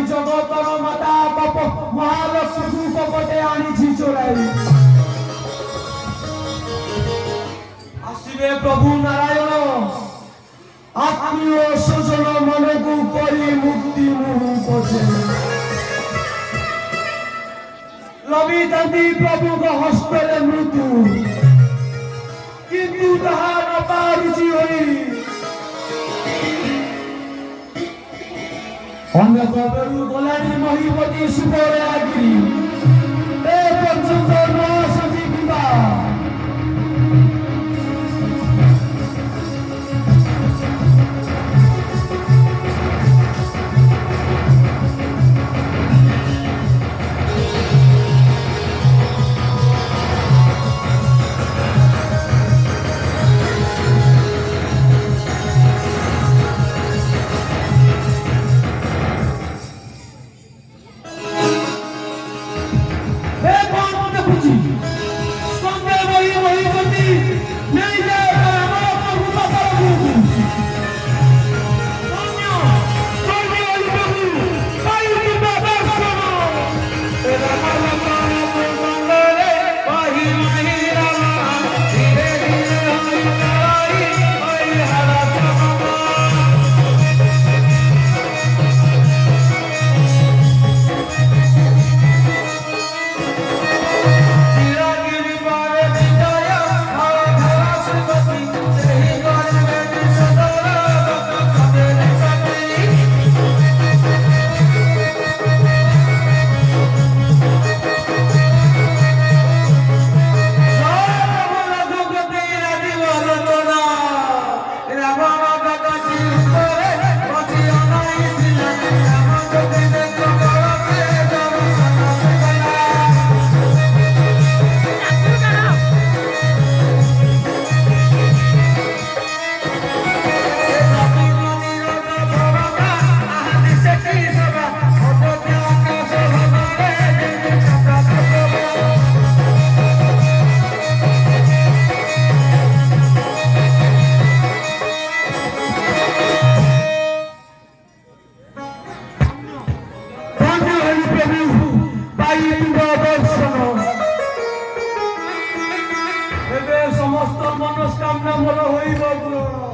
জগতর মাতা মহালক্ষ্মী কপটে আনিছি চোরাই আসিবে প্রভু নারায়ণ আত্মীয় স্বজন মনকু করি মুক্তি মুহু পছে লবিতান্তি প্রভুক হস্তরে মৃত্যু কিন্তু তাহা নপারুচি হই অনেক বেরু গলানি মহিপতি সুবরে আগিরি এ পর্যন্ত নসতি বিবা সমস্ত মনস্কামনা মন হইব পূরণ